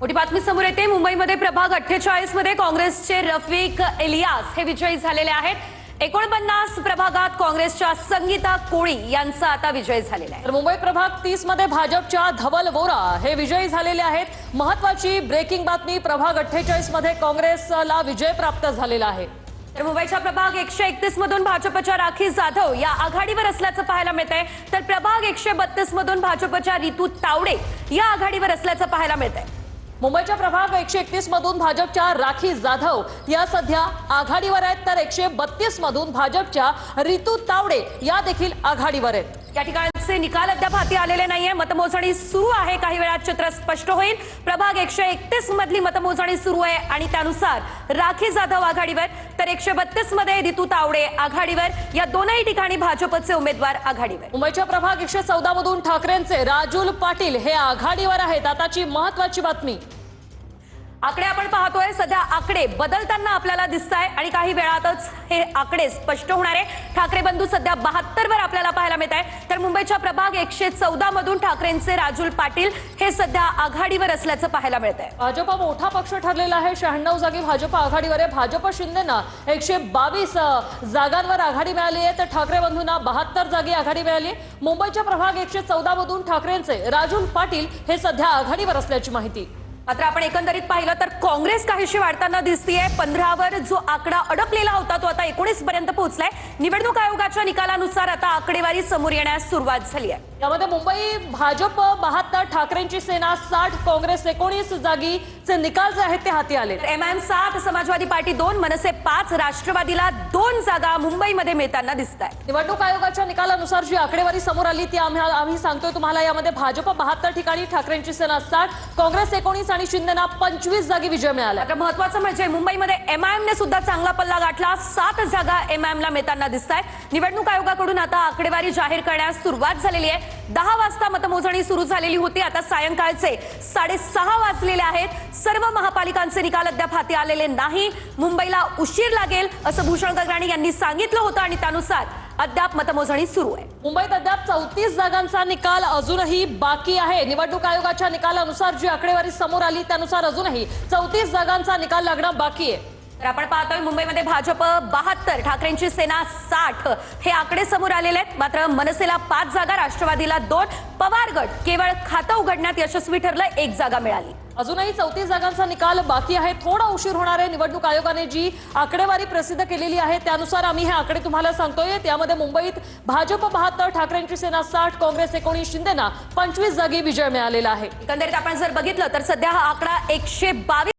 मोठी बातमी समोर येते। मुंबईमध्ये प्रभाग 48 मध्ये काँग्रेसचे रफिक इलियास हे विजयी झालेले आहेत। 49 प्रभागात काँग्रेसच्या संगीता कोळी यांचा आता विजय झालेला आहे। तर मुंबई प्रभाग 30 मध्ये भाजपच्या धवल वोरा हे विजयी झालेले आहेत। महत्त्वाची ब्रेकिंग बातमी, प्रभाग 48 मध्ये काँग्रेसला विजय प्राप्त झालेला आहे। तर मुंबईच्या प्रभाग 131 मधून भाजपच्या राखी जाधव या आघाडीवर असल्याचं पाहायला मिळतंय। तर प्रभाग 132 मधून भाजपच्या रितू तावडे या आघाडीवर असल्याचं पाहायला मिळतंय। मुंबईच्या प्रभाग 131 मधून भाजपच्या राखी जाधव या सध्या आघाडीवर आहेत, तर 132 मधून भाजपच्या रितू तावडे या देखील आघाडीवर आहेत। या ठिकाणचे निकाल अद्याप हाती आलेले नाहीये। मतमोजणी सुरू आहे, काही वेळात चित्र स्पष्ट होईल। प्रभाग 131 मधली मतमोजणी सुरू आहे आणि त्यानुसार राखी जाधव आघाडीवर, तर 132 मध्ये रितू तावडे आघाडीवर, या दोनही ठिकाणी भाजपचे उमेदवार आघाडीवर। मुंबईच्या प्रभाग 114 मधून ठाकरेंचे राजुल पाटील हे आघाडीवर आहेत। आताची महत्त्वाची बातमी, आकडे आपण पाहतोय, सध्या आकडे बदलताना आपल्याला दिसताय आणि काही वेळातच हे आकडे स्पष्ट होणार आहे। ठाकरे बंधू सध्या 72 वर आपल्याला पाहायला मिळत आहे। तर मुंबईच्या प्रभाग 114 मधून ठाकरेंचे राजुल पाटील हे सध्या आघाडीवर असल्याचं पाहायला मिळत आहे। भाजप मोठा पक्ष ठरलेला आहे। 96 जागी भाजप आघाडीवर आहे। भाजप शिंदेना 122 जागांवर आघाडी मिळाली आहे, तर ठाकरे बंधूंना 72 जागी आघाडी मिळाली आहे। मुंबईच्या प्रभाग 114 मधून ठाकरेंचे राजुल पाटील हे सध्या आघाडीवर असल्याची माहिती। मात्र आपण एकंदरीत पाहिलं तर काँग्रेस काहीशी वाढताना दिसतीये। 15 वर जो आकडा अडकलेला होता तो आता 19 पर्यंत पोहोचलाय। निवडणूक आयोगाच्या निकालानुसार आता आकडेवारी समोर येण्यास सुरुवात झाली आहे। यामध्ये मुंबई भाजप 72, ठाकरेंची सेना 60, काँग्रेस 19 जागीचे निकाल जे आहेत ते हाती आले। एमआयएम 7, समाजवादी पार्टी 2, मनसे 5, राष्ट्रवादीला 2 जागा मुंबईमध्ये मिळताना दिसत आहेत। निवडणूक आयोगाच्या निकालानुसार जी आकडेवारी समोर आली ती आम्ही सांगतोय तुम्हाला। यामध्ये भाजप 72 ठिकाणी, ठाकरेंची सेना 60, काँग्रेस 19 आणि शिंदेना 25 जागी विजय मिळाला। आता महत्त्वाचं म्हणजे मुंबईमध्ये एमआयएमने सुद्धा चांगला पल्ला गाठला। 7 जागा एमआयएमला मिळताना दिसत आहेत। निवडणूक आयोगाकडून आता आकडेवारी जाहीर करण्यास सुरुवात झालेली आहे। 10 वाजता मतमोजणी सुरू झालेली होती। आता सायंकाळचे 6:30 वाजलेले आहेत। सर्व महापालिकांचे निकाल अद्याप हाती आलेले नाही। मुंबईला उशीर लागेल असं भूषण गगराणी यांनी सांगितलं होतं आणि त्यानुसार अद्याप मतमोजणी सुरू आहे। मुंबईत अद्याप 34 जागांचा निकाल अजूनही बाकी आहे। निवडणूक आयोगाच्या निकालानुसार जी आकडेवारी समोर आली त्यानुसार अजूनही 34 जागांचा निकाल लागणं बाकी आहे। तर आपण पाहतोय मुंबईमध्ये भाजप 72, ठाकरेंची सेना 60 हे आकडे समोर आलेले आहेत। मात्र मनसेला 5 जागा, राष्ट्रवादीला 2, पवार गट केवळ खातं उघडण्यात यशस्वी ठरलं, 1 जागा मिळाली। अजूनही 34 जागांचा निकाल बाकी आहे। थोडा उशीर होणार आहे। निवडणूक आयोगाने जी आकडेवारी प्रसिद्ध केलेली आहे त्यानुसार आम्ही हे आकडे तुम्हाला सांगतोय। त्यामध्ये मुंबईत भाजप 72, ठाकरेंची सेना 60, काँग्रेस 19, शिंदेना 25 जागी विजय मिळालेला आहे। एकंदरीत आपण जर बघितलं तर सध्या हा आकडा 122